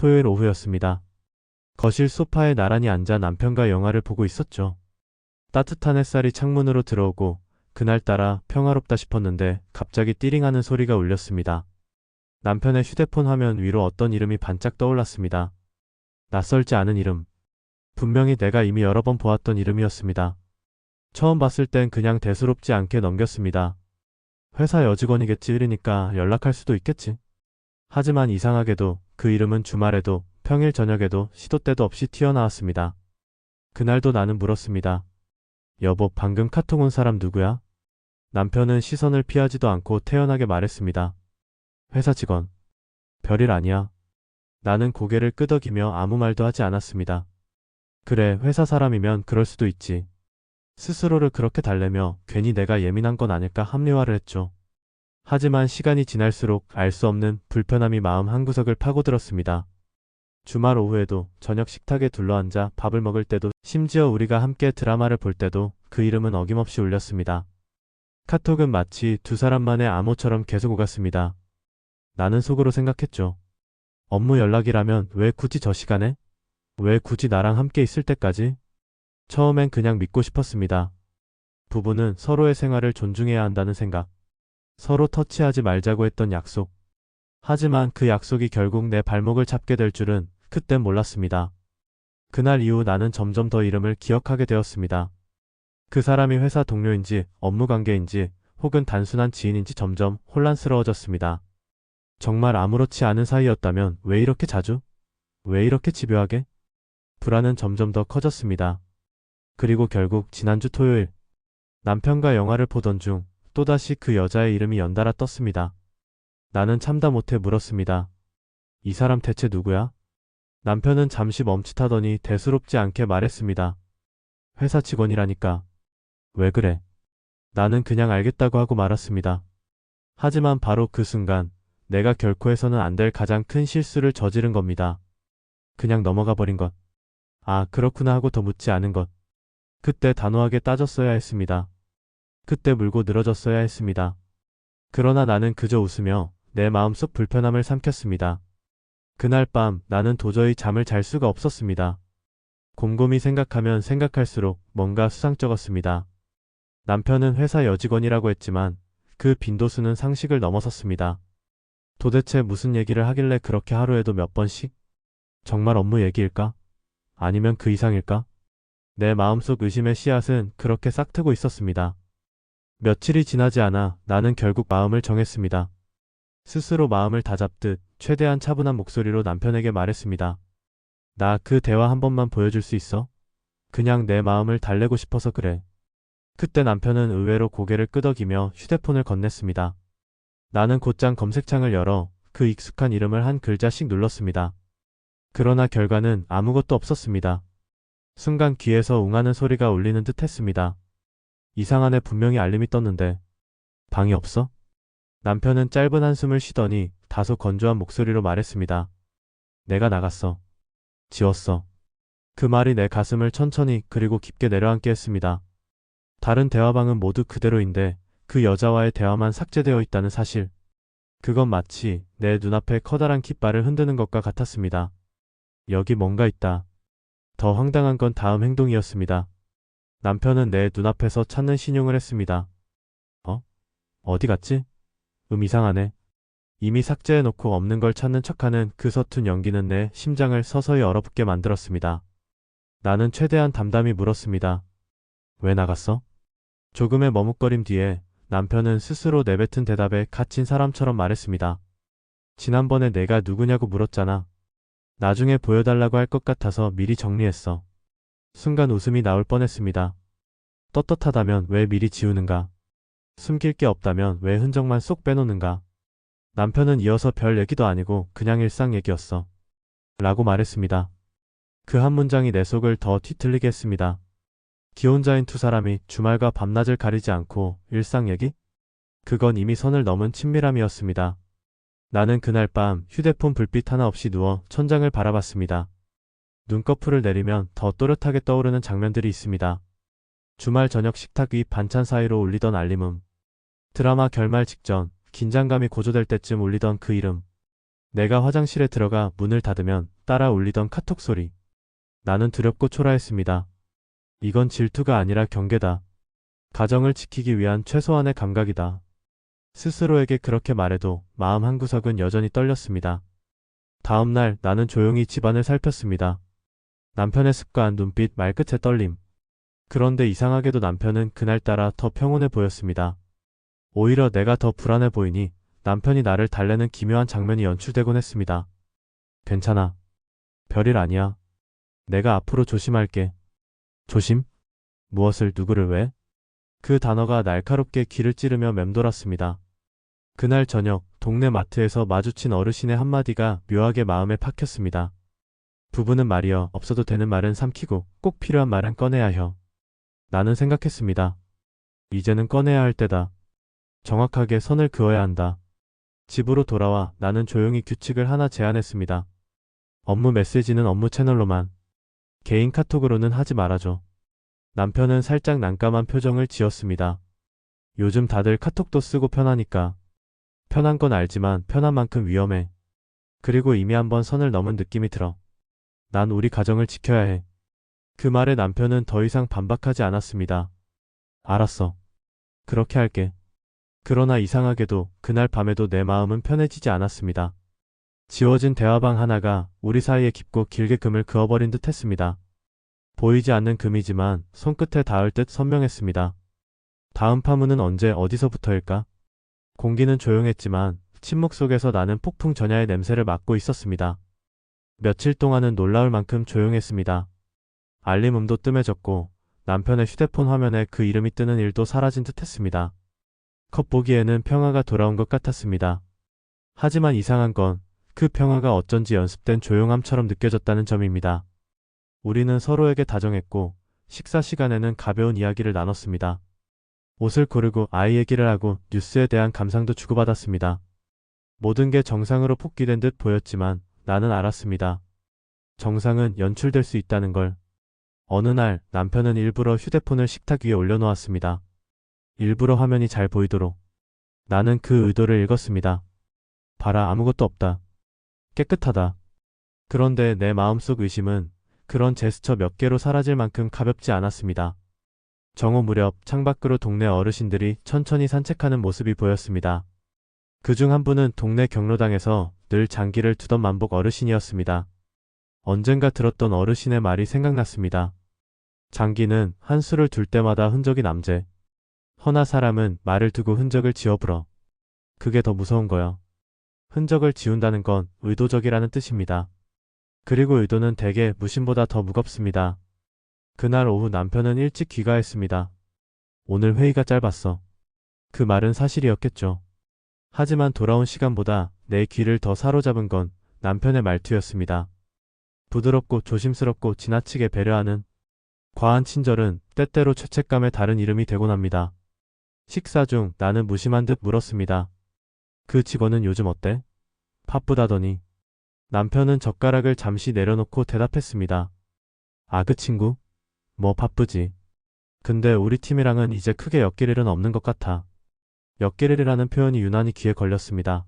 토요일 오후였습니다. 거실 소파에 나란히 앉아 남편과 영화를 보고 있었죠. 따뜻한 햇살이 창문으로 들어오고 그날따라 평화롭다 싶었는데 갑자기 띠링하는 소리가 울렸습니다. 남편의 휴대폰 화면 위로 어떤 이름이 반짝 떠올랐습니다. 낯설지 않은 이름. 분명히 내가 이미 여러 번 보았던 이름이었습니다. 처음 봤을 땐 그냥 대수롭지 않게 넘겼습니다. 회사 여직원이겠지 이러니까 연락할 수도 있겠지. 하지만 이상하게도 그 이름은 주말에도 평일 저녁에도 시도 때도 없이 튀어나왔습니다. 그날도 나는 물었습니다. 여보, 방금 카톡 온 사람 누구야? 남편은 시선을 피하지도 않고 태연하게 말했습니다. 회사 직원. 별일 아니야. 나는 고개를 끄덕이며 아무 말도 하지 않았습니다. 그래, 회사 사람이면 그럴 수도 있지. 스스로를 그렇게 달래며 괜히 내가 예민한 건 아닐까 합리화를 했죠. 하지만 시간이 지날수록 알 수 없는 불편함이 마음 한구석을 파고들었습니다. 주말 오후에도 저녁 식탁에 둘러앉아 밥을 먹을 때도 심지어 우리가 함께 드라마를 볼 때도 그 이름은 어김없이 울렸습니다. 카톡은 마치 두 사람만의 암호처럼 계속 오갔습니다. 나는 속으로 생각했죠. 업무 연락이라면 왜 굳이 저 시간에? 왜 굳이 나랑 함께 있을 때까지? 처음엔 그냥 믿고 싶었습니다. 부부는 서로의 생활을 존중해야 한다는 생각. 서로 터치하지 말자고 했던 약속. 하지만 그 약속이 결국 내 발목을 잡게 될 줄은 그땐 몰랐습니다. 그날 이후 나는 점점 더 이름을 기억하게 되었습니다. 그 사람이 회사 동료인지 업무 관계인지 혹은 단순한 지인인지 점점 혼란스러워졌습니다. 정말 아무렇지 않은 사이였다면 왜 이렇게 자주? 왜 이렇게 집요하게? 불안은 점점 더 커졌습니다. 그리고 결국 지난주 토요일 남편과 영화를 보던 중 또다시 그 여자의 이름이 연달아 떴습니다. 나는 참다 못해 물었습니다. 이 사람 대체 누구야? 남편은 잠시 멈칫하더니 대수롭지 않게 말했습니다. 회사 직원이라니까. 왜 그래? 나는 그냥 알겠다고 하고 말았습니다. 하지만 바로 그 순간 내가 결코 해서는 안 될 가장 큰 실수를 저지른 겁니다. 그냥 넘어가 버린 것. 아, 그렇구나 하고 더 묻지 않은 것. 그때 단호하게 따졌어야 했습니다. 그때 물고 늘어졌어야 했습니다. 그러나 나는 그저 웃으며 내 마음속 불편함을 삼켰습니다. 그날 밤 나는 도저히 잠을 잘 수가 없었습니다. 곰곰이 생각하면 생각할수록 뭔가 수상쩍었습니다. 남편은 회사 여직원이라고 했지만 그 빈도수는 상식을 넘어섰습니다. 도대체 무슨 얘기를 하길래 그렇게 하루에도 몇 번씩? 정말 업무 얘기일까? 아니면 그 이상일까? 내 마음속 의심의 씨앗은 그렇게 싹트고 있었습니다. 며칠이 지나지 않아 나는 결국 마음을 정했습니다. 스스로 마음을 다잡듯 최대한 차분한 목소리로 남편에게 말했습니다. 나 그 대화 한 번만 보여줄 수 있어? 그냥 내 마음을 달래고 싶어서 그래. 그때 남편은 의외로 고개를 끄덕이며 휴대폰을 건넸습니다. 나는 곧장 검색창을 열어 그 익숙한 이름을 한 글자씩 눌렀습니다. 그러나 결과는 아무것도 없었습니다. 순간 귀에서 웅하는 소리가 울리는 듯 했습니다. 이상하네, 분명히 알림이 떴는데. 방이 없어? 남편은 짧은 한숨을 쉬더니 다소 건조한 목소리로 말했습니다. 내가 나갔어. 지웠어. 그 말이 내 가슴을 천천히 그리고 깊게 내려앉게 했습니다. 다른 대화방은 모두 그대로인데 그 여자와의 대화만 삭제되어 있다는 사실. 그건 마치 내 눈앞에 커다란 깃발을 흔드는 것과 같았습니다. 여기 뭔가 있다. 더 황당한 건 다음 행동이었습니다. 남편은 내 눈앞에서 찾는 신용을 했습니다. 어디 갔지? 이상하네. 이미 삭제해놓고 없는 걸 찾는 척하는 그 서툰 연기는 내 심장을 서서히 얼어붙게 만들었습니다. 나는 최대한 담담히 물었습니다. 왜 나갔어? 조금의 머뭇거림 뒤에 남편은 스스로 내뱉은 대답에 갇힌 사람처럼 말했습니다. 지난번에 내가 누구냐고 물었잖아. 나중에 보여달라고 할 것 같아서 미리 정리했어. 순간 웃음이 나올 뻔했습니다. 떳떳하다면 왜 미리 지우는가? 숨길 게 없다면 왜 흔적만 쏙 빼놓는가? 남편은 이어서 별 얘기도 아니고 그냥 일상 얘기였어. 라고 말했습니다. 그 한 문장이 내 속을 더 뒤틀리게 했습니다. 기혼자인 두 사람이 주말과 밤낮을 가리지 않고 일상 얘기? 그건 이미 선을 넘은 친밀함이었습니다. 나는 그날 밤 휴대폰 불빛 하나 없이 누워 천장을 바라봤습니다. 눈꺼풀을 내리면 더 또렷하게 떠오르는 장면들이 있습니다. 주말 저녁 식탁 위 반찬 사이로 울리던 알림음. 드라마 결말 직전 긴장감이 고조될 때쯤 울리던 그 이름. 내가 화장실에 들어가 문을 닫으면 따라 울리던 카톡 소리. 나는 두렵고 초라했습니다. 이건 질투가 아니라 경계다. 가정을 지키기 위한 최소한의 감각이다. 스스로에게 그렇게 말해도 마음 한구석은 여전히 떨렸습니다. 다음 날 나는 조용히 집안을 살폈습니다. 남편의 습관, 눈빛, 말끝의 떨림. 그런데 이상하게도 남편은 그날따라 더 평온해 보였습니다. 오히려 내가 더 불안해 보이니 남편이 나를 달래는 기묘한 장면이 연출되곤 했습니다. 괜찮아. 별일 아니야. 내가 앞으로 조심할게. 조심? 무엇을, 누구를, 왜? 그 단어가 날카롭게 귀를 찌르며 맴돌았습니다. 그날 저녁 동네 마트에서 마주친 어르신의 한마디가 묘하게 마음에 박혔습니다. 부부는 말이여 없어도 되는 말은 삼키고 꼭 필요한 말은 꺼내야 혀. 나는 생각했습니다. 이제는 꺼내야 할 때다. 정확하게 선을 그어야 한다. 집으로 돌아와 나는 조용히 규칙을 하나 제안했습니다. 업무 메시지는 업무 채널로만. 개인 카톡으로는 하지 말아줘. 남편은 살짝 난감한 표정을 지었습니다. 요즘 다들 카톡도 쓰고 편하니까. 편한 건 알지만 편한 만큼 위험해. 그리고 이미 한번 선을 넘은 느낌이 들어. 난 우리 가정을 지켜야 해. 그 말에 남편은 더 이상 반박하지 않았습니다. 알았어. 그렇게 할게. 그러나 이상하게도 그날 밤에도 내 마음은 편해지지 않았습니다. 지워진 대화방 하나가 우리 사이에 깊고 길게 금을 그어버린 듯 했습니다. 보이지 않는 금이지만 손끝에 닿을 듯 선명했습니다. 다음 파문은 언제 어디서부터일까? 공기는 조용했지만 침묵 속에서 나는 폭풍 전야의 냄새를 맡고 있었습니다. 며칠 동안은 놀라울 만큼 조용했습니다. 알림음도 뜸해졌고 남편의 휴대폰 화면에 그 이름이 뜨는 일도 사라진 듯 했습니다. 겉보기에는 평화가 돌아온 것 같았습니다. 하지만 이상한 건 그 평화가 어쩐지 연습된 조용함처럼 느껴졌다는 점입니다. 우리는 서로에게 다정했고 식사 시간에는 가벼운 이야기를 나눴습니다. 옷을 고르고 아이 얘기를 하고 뉴스에 대한 감상도 주고받았습니다. 모든 게 정상으로 복귀된 듯 보였지만 나는 알았습니다. 정상은 연출될 수 있다는 걸. 어느 날 남편은 일부러 휴대폰을 식탁 위에 올려놓았습니다. 일부러 화면이 잘 보이도록. 나는 그 의도를 읽었습니다. 봐라, 아무것도 없다. 깨끗하다. 그런데 내 마음속 의심은 그런 제스처 몇 개로 사라질 만큼 가볍지 않았습니다. 정오 무렵 창밖으로 동네 어르신들이 천천히 산책하는 모습이 보였습니다. 그중 한 분은 동네 경로당에서 늘 장기를 두던 만복 어르신이었습니다. 언젠가 들었던 어르신의 말이 생각났습니다. 장기는 한 수를 둘 때마다 흔적이 남재. 허나 사람은 말을 두고 흔적을 지워불어. 그게 더 무서운 거요. 흔적을 지운다는 건 의도적이라는 뜻입니다. 그리고 의도는 대개 무심보다 더 무겁습니다. 그날 오후 남편은 일찍 귀가했습니다. 오늘 회의가 짧았어. 그 말은 사실이었겠죠. 하지만 돌아온 시간보다 내 귀를 더 사로잡은 건 남편의 말투였습니다. 부드럽고 조심스럽고 지나치게 배려하는 과한 친절은 때때로 죄책감의 다른 이름이 되곤 합니다. 식사 중 나는 무심한 듯 물었습니다. 그 직원은 요즘 어때? 바쁘다더니. 남편은 젓가락을 잠시 내려놓고 대답했습니다. 아, 그 친구? 뭐 바쁘지. 근데 우리 팀이랑은 이제 크게 엮일 일은 없는 것 같아. 엮일 일이라는 표현이 유난히 귀에 걸렸습니다.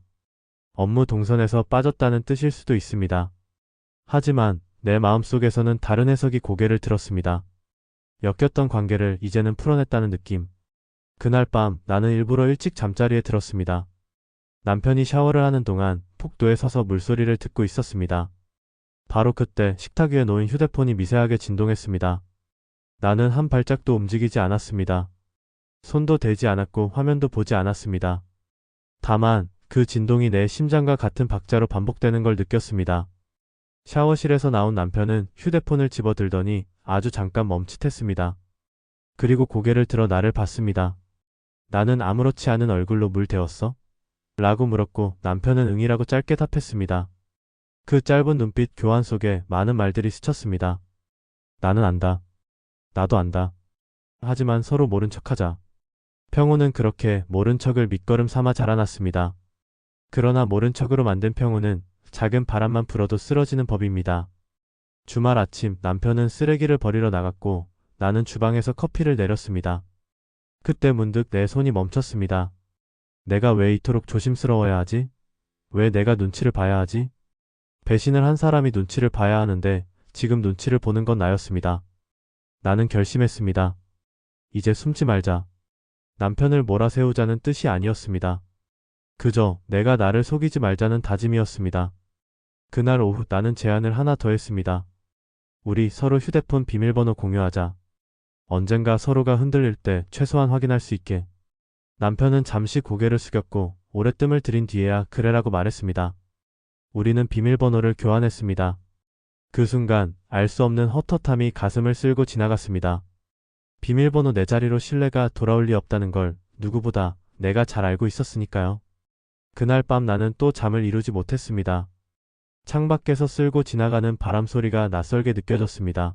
업무 동선에서 빠졌다는 뜻일 수도 있습니다. 하지만 내 마음속에서는 다른 해석이 고개를 들었습니다. 엮였던 관계를 이제는 풀어냈다는 느낌. 그날 밤 나는 일부러 일찍 잠자리에 들었습니다. 남편이 샤워를 하는 동안 폭도에 서서 물소리를 듣고 있었습니다. 바로 그때 식탁 위에 놓인 휴대폰이 미세하게 진동했습니다. 나는 한 발짝도 움직이지 않았습니다. 손도 대지 않았고 화면도 보지 않았습니다. 다만 그 진동이 내 심장과 같은 박자로 반복되는 걸 느꼈습니다. 샤워실에서 나온 남편은 휴대폰을 집어들더니 아주 잠깐 멈칫했습니다. 그리고 고개를 들어 나를 봤습니다. 나는 아무렇지 않은 얼굴로 물 데웠어? 라고 물었고 남편은 응이라고 짧게 답했습니다. 그 짧은 눈빛 교환 속에 많은 말들이 스쳤습니다. 나는 안다. 나도 안다. 하지만 서로 모른 척하자. 평온은 그렇게 모른 척을 밑거름 삼아 자라났습니다. 그러나 모른 척으로 만든 평온은 작은 바람만 불어도 쓰러지는 법입니다. 주말 아침 남편은 쓰레기를 버리러 나갔고 나는 주방에서 커피를 내렸습니다. 그때 문득 내 손이 멈췄습니다. 내가 왜 이토록 조심스러워야 하지? 왜 내가 눈치를 봐야 하지? 배신을 한 사람이 눈치를 봐야 하는데 지금 눈치를 보는 건 나였습니다. 나는 결심했습니다. 이제 숨지 말자. 남편을 몰아세우자는 뜻이 아니었습니다. 그저 내가 나를 속이지 말자는 다짐이었습니다. 그날 오후 나는 제안을 하나 더 했습니다. 우리 서로 휴대폰 비밀번호 공유하자. 언젠가 서로가 흔들릴 때 최소한 확인할 수 있게. 남편은 잠시 고개를 숙였고 오래 뜸을 들인 뒤에야 그래라고 말했습니다. 우리는 비밀번호를 교환했습니다. 그 순간 알 수 없는 헛헛함이 가슴을 쓸고 지나갔습니다. 비밀번호 내 자리로 신뢰가 돌아올 리 없다는 걸 누구보다 내가 잘 알고 있었으니까요. 그날 밤 나는 또 잠을 이루지 못했습니다. 창밖에서 쓸고 지나가는 바람 소리가 낯설게 느껴졌습니다.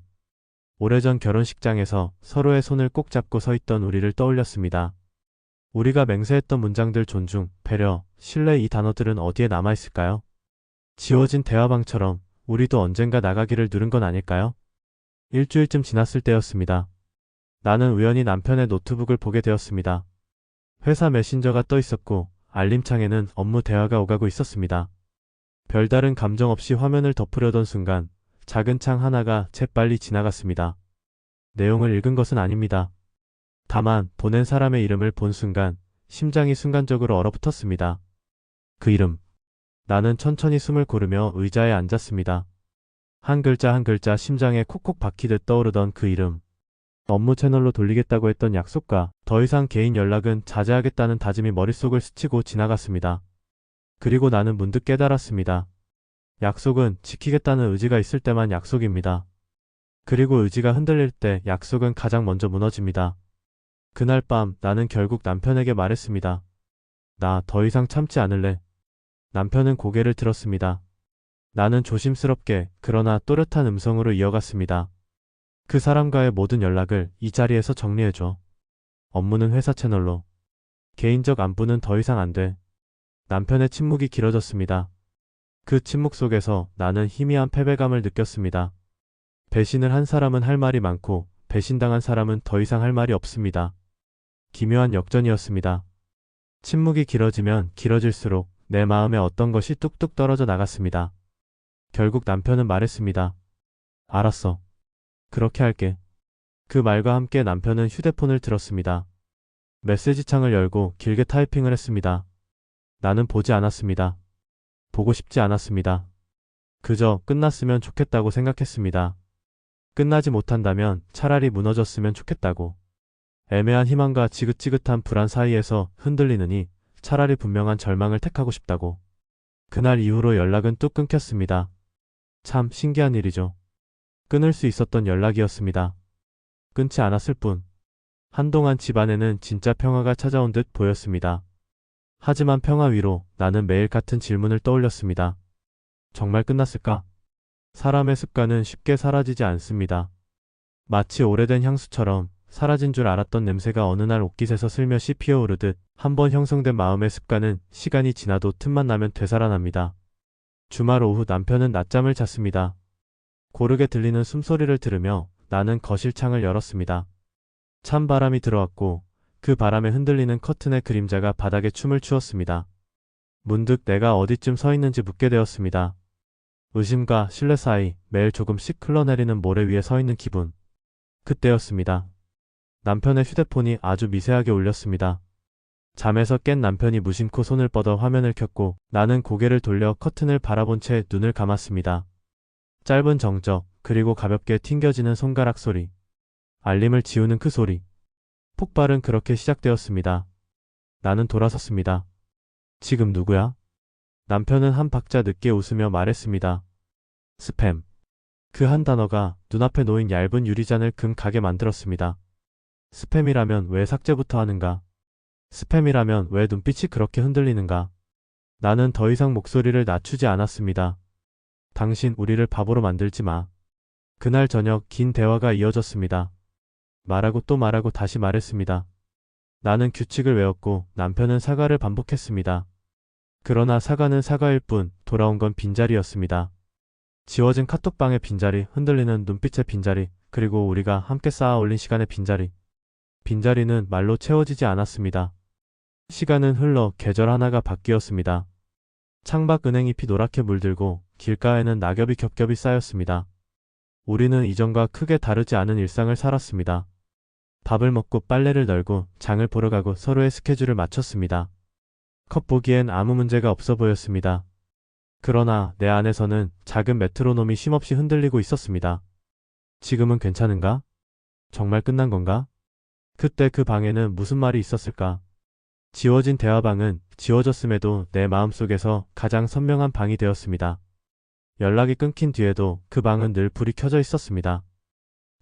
오래전 결혼식장에서 서로의 손을 꼭 잡고 서 있던 우리를 떠올렸습니다. 우리가 맹세했던 문장들 존중, 배려, 신뢰 이 단어들은 어디에 남아있을까요? 지워진 대화방처럼 우리도 언젠가 나가기를 누른 건 아닐까요? 일주일쯤 지났을 때였습니다. 나는 우연히 남편의 노트북을 보게 되었습니다. 회사 메신저가 떠 있었고 알림창에는 업무 대화가 오가고 있었습니다. 별다른 감정 없이 화면을 덮으려던 순간 작은 창 하나가 재빨리 지나갔습니다. 내용을 읽은 것은 아닙니다. 다만 보낸 사람의 이름을 본 순간 심장이 순간적으로 얼어붙었습니다. 그 이름. 나는 천천히 숨을 고르며 의자에 앉았습니다. 한 글자 한 글자 심장에 콕콕 박히듯 떠오르던 그 이름. 업무 채널로 돌리겠다고 했던 약속과 더 이상 개인 연락은 자제하겠다는 다짐이 머릿속을 스치고 지나갔습니다. 그리고 나는 문득 깨달았습니다. 약속은 지키겠다는 의지가 있을 때만 약속입니다. 그리고 의지가 흔들릴 때 약속은 가장 먼저 무너집니다. 그날 밤 나는 결국 남편에게 말했습니다. 나 더 이상 참지 않을래. 남편은 고개를 들었습니다. 나는 조심스럽게 그러나 또렷한 음성으로 이어갔습니다. 그 사람과의 모든 연락을 이 자리에서 정리해줘. 업무는 회사 채널로. 개인적 안부는 더 이상 안 돼. 남편의 침묵이 길어졌습니다. 그 침묵 속에서 나는 희미한 패배감을 느꼈습니다. 배신을 한 사람은 할 말이 많고 배신당한 사람은 더 이상 할 말이 없습니다. 기묘한 역전이었습니다. 침묵이 길어지면 길어질수록 내 마음에 어떤 것이 뚝뚝 떨어져 나갔습니다. 결국 남편은 말했습니다. 알았어. 그렇게 할게. 그 말과 함께 남편은 휴대폰을 들었습니다. 메시지 창을 열고 길게 타이핑을 했습니다. 나는 보지 않았습니다. 보고 싶지 않았습니다. 그저 끝났으면 좋겠다고 생각했습니다. 끝나지 못한다면 차라리 무너졌으면 좋겠다고. 애매한 희망과 지긋지긋한 불안 사이에서 흔들리느니 차라리 분명한 절망을 택하고 싶다고. 그날 이후로 연락은 뚝 끊겼습니다. 참 신기한 일이죠. 끊을 수 있었던 연락이었습니다. 끊지 않았을 뿐. 한동안 집안에는 진짜 평화가 찾아온 듯 보였습니다. 하지만 평화 위로 나는 매일 같은 질문을 떠올렸습니다. 정말 끝났을까? 사람의 습관은 쉽게 사라지지 않습니다. 마치 오래된 향수처럼 사라진 줄 알았던 냄새가 어느 날 옷깃에서 슬며시 피어오르듯 한번 형성된 마음의 습관은 시간이 지나도 틈만 나면 되살아납니다. 주말 오후 남편은 낮잠을 잤습니다. 고르게 들리는 숨소리를 들으며 나는 거실 창을 열었습니다. 찬 바람이 들어왔고 그 바람에 흔들리는 커튼의 그림자가 바닥에 춤을 추었습니다. 문득 내가 어디쯤 서 있는지 묻게 되었습니다. 의심과 신뢰 사이 매일 조금씩 흘러내리는 모래 위에 서 있는 기분. 그때였습니다. 남편의 휴대폰이 아주 미세하게 울렸습니다. 잠에서 깬 남편이 무심코 손을 뻗어 화면을 켰고 나는 고개를 돌려 커튼을 바라본 채 눈을 감았습니다. 짧은 정적, 그리고 가볍게 튕겨지는 손가락 소리. 알림을 지우는 그 소리. 폭발은 그렇게 시작되었습니다. 나는 돌아섰습니다. 지금 누구야? 남편은 한 박자 늦게 웃으며 말했습니다. 스팸. 그 한 단어가 눈앞에 놓인 얇은 유리잔을 금가게 만들었습니다. 스팸이라면 왜 삭제부터 하는가? 스팸이라면 왜 눈빛이 그렇게 흔들리는가? 나는 더 이상 목소리를 낮추지 않았습니다. 당신 우리를 바보로 만들지 마. 그날 저녁 긴 대화가 이어졌습니다. 말하고 또 말하고 다시 말했습니다. 나는 규칙을 외웠고 남편은 사과를 반복했습니다. 그러나 사과는 사과일 뿐 돌아온 건 빈자리였습니다. 지워진 카톡방의 빈자리, 흔들리는 눈빛의 빈자리, 그리고 우리가 함께 쌓아 올린 시간의 빈자리. 빈자리는 말로 채워지지 않았습니다. 시간은 흘러 계절 하나가 바뀌었습니다. 창밖 은행잎이 노랗게 물들고 길가에는 낙엽이 겹겹이 쌓였습니다. 우리는 이전과 크게 다르지 않은 일상을 살았습니다. 밥을 먹고 빨래를 널고 장을 보러 가고 서로의 스케줄을 맞췄습니다. 겉보기엔 아무 문제가 없어 보였습니다. 그러나 내 안에서는 작은 메트로놈이 쉼없이 흔들리고 있었습니다. 지금은 괜찮은가? 정말 끝난 건가? 그때 그 방에는 무슨 말이 있었을까? 지워진 대화방은 지워졌음에도 내 마음속에서 가장 선명한 방이 되었습니다. 연락이 끊긴 뒤에도 그 방은 늘 불이 켜져 있었습니다.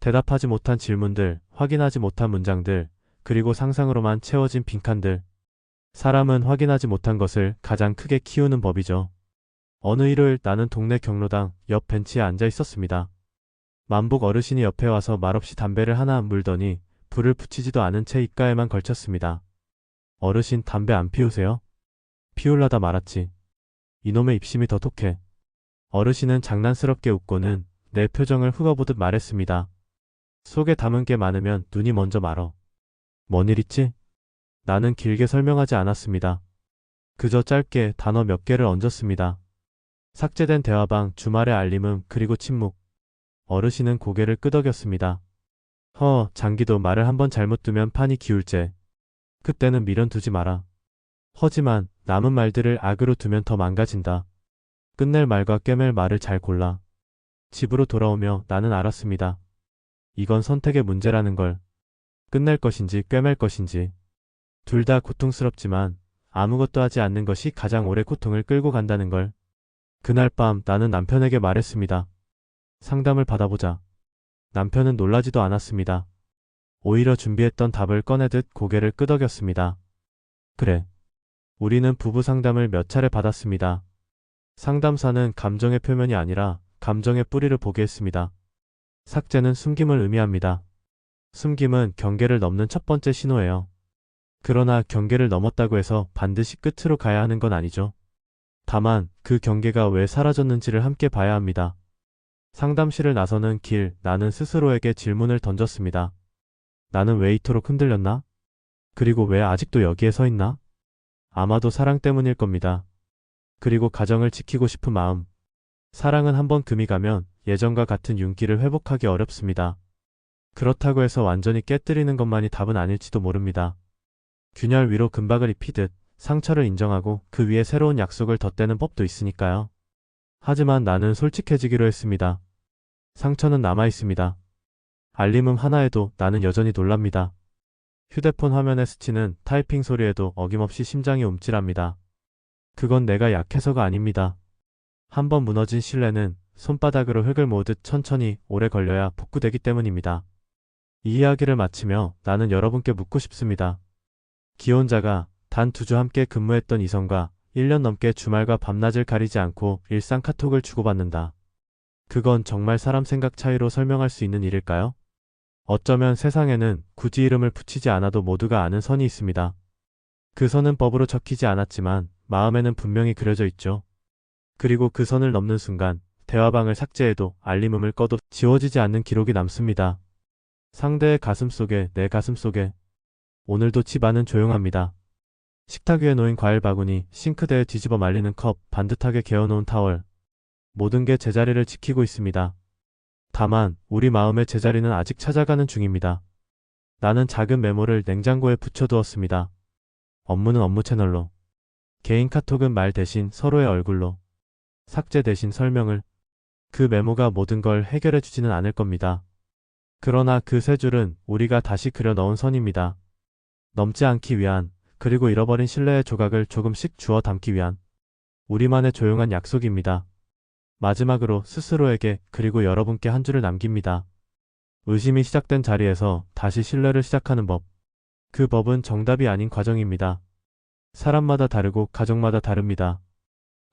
대답하지 못한 질문들, 확인하지 못한 문장들, 그리고 상상으로만 채워진 빈칸들. 사람은 확인하지 못한 것을 가장 크게 키우는 법이죠. 어느 일요일 나는 동네 경로당 옆 벤치에 앉아 있었습니다. 만복 어르신이 옆에 와서 말없이 담배를 하나 물더니 불을 붙이지도 않은 채 입가에만 걸쳤습니다. 어르신 담배 안 피우세요? 피울라다 말았지. 이놈의 입심이 더 독해. 어르신은 장난스럽게 웃고는 내 표정을 훑어보듯 말했습니다. 속에 담은 게 많으면 눈이 먼저 말어. 뭔 일 있지? 나는 길게 설명하지 않았습니다. 그저 짧게 단어 몇 개를 얹었습니다. 삭제된 대화방, 주말의 알림음, 그리고 침묵. 어르신은 고개를 끄덕였습니다. 장기도 말을 한번 잘못 두면 판이 기울제. 그때는 미련 두지 마라. 하지만 남은 말들을 악으로 두면 더 망가진다. 끝낼 말과 꿰맬 말을 잘 골라. 집으로 돌아오며 나는 알았습니다. 이건 선택의 문제라는 걸. 끝낼 것인지 꿰맬 것인지. 둘 다 고통스럽지만 아무것도 하지 않는 것이 가장 오래 고통을 끌고 간다는 걸. 그날 밤 나는 남편에게 말했습니다. 상담을 받아보자. 남편은 놀라지도 않았습니다. 오히려 준비했던 답을 꺼내듯 고개를 끄덕였습니다. 그래. 우리는 부부 상담을 몇 차례 받았습니다. 상담사는 감정의 표면이 아니라 감정의 뿌리를 보게 했습니다. 삭제는 숨김을 의미합니다. 숨김은 경계를 넘는 첫 번째 신호예요. 그러나 경계를 넘었다고 해서 반드시 끝으로 가야 하는 건 아니죠. 다만 그 경계가 왜 사라졌는지를 함께 봐야 합니다. 상담실을 나서는 길, 나는 스스로에게 질문을 던졌습니다. 나는 왜 이토록 흔들렸나? 그리고 왜 아직도 여기에 서 있나? 아마도 사랑 때문일 겁니다. 그리고 가정을 지키고 싶은 마음. 사랑은 한번 금이 가면 예전과 같은 윤기를 회복하기 어렵습니다. 그렇다고 해서 완전히 깨뜨리는 것만이 답은 아닐지도 모릅니다. 균열 위로 금박을 입히듯 상처를 인정하고 그 위에 새로운 약속을 덧대는 법도 있으니까요. 하지만 나는 솔직해지기로 했습니다. 상처는 남아있습니다. 알림음 하나에도 나는 여전히 놀랍니다. 휴대폰 화면에 스치는 타이핑 소리에도 어김없이 심장이 움찔합니다. 그건 내가 약해서가 아닙니다. 한번 무너진 신뢰는 손바닥으로 흙을 모으듯 천천히 오래 걸려야 복구되기 때문입니다. 이 이야기를 마치며 나는 여러분께 묻고 싶습니다. 기혼자가 단 2주 함께 근무했던 이성과 1년 넘게 주말과 밤낮을 가리지 않고 일상 카톡을 주고받는다. 그건 정말 사람 생각 차이로 설명할 수 있는 일일까요? 어쩌면 세상에는 굳이 이름을 붙이지 않아도 모두가 아는 선이 있습니다. 그 선은 법으로 적히지 않았지만 마음에는 분명히 그려져 있죠. 그리고 그 선을 넘는 순간 대화방을 삭제해도 알림음을 꺼도 지워지지 않는 기록이 남습니다. 상대의 가슴 속에, 내 가슴 속에. 오늘도 집 안은 조용합니다. 식탁 위에 놓인 과일 바구니, 싱크대에 뒤집어 말리는 컵, 반듯하게 개어놓은 타월. 모든 게 제자리를 지키고 있습니다. 다만 우리 마음의 제자리는 아직 찾아가는 중입니다. 나는 작은 메모를 냉장고에 붙여두었습니다. 업무는 업무 채널로. 개인 카톡은 말 대신 서로의 얼굴로. 삭제 대신 설명을. 그 메모가 모든 걸 해결해 주지는 않을 겁니다. 그러나 그 세 줄은 우리가 다시 그려 넣은 선입니다. 넘지 않기 위한, 그리고 잃어버린 신뢰의 조각을 조금씩 주워 담기 위한 우리만의 조용한 약속입니다. 마지막으로 스스로에게 그리고 여러분께 한 줄을 남깁니다. 의심이 시작된 자리에서 다시 신뢰를 시작하는 법. 그 법은 정답이 아닌 과정입니다. 사람마다 다르고 가정마다 다릅니다.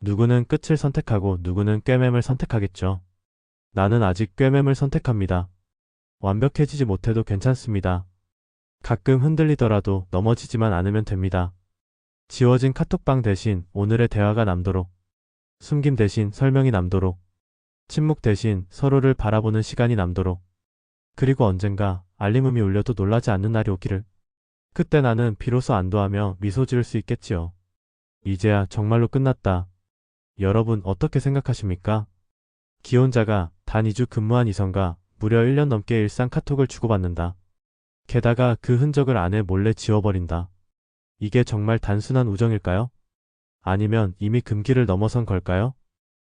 누구는 끝을 선택하고 누구는 꿰맴을 선택하겠죠. 나는 아직 꿰맴을 선택합니다. 완벽해지지 못해도 괜찮습니다. 가끔 흔들리더라도 넘어지지만 않으면 됩니다. 지워진 카톡방 대신 오늘의 대화가 남도록. 숨김 대신 설명이 남도록. 침묵 대신 서로를 바라보는 시간이 남도록. 그리고 언젠가 알림음이 울려도 놀라지 않는 날이 오기를. 그때 나는 비로소 안도하며 미소 지을 수 있겠지요. 이제야 정말로 끝났다. 여러분 어떻게 생각하십니까? 기혼자가 단 2주 근무한 이성과 무려 1년 넘게 일상 카톡을 주고받는다. 게다가 그 흔적을 아내 몰래 지워버린다. 이게 정말 단순한 우정일까요? 아니면 이미 금기를 넘어선 걸까요?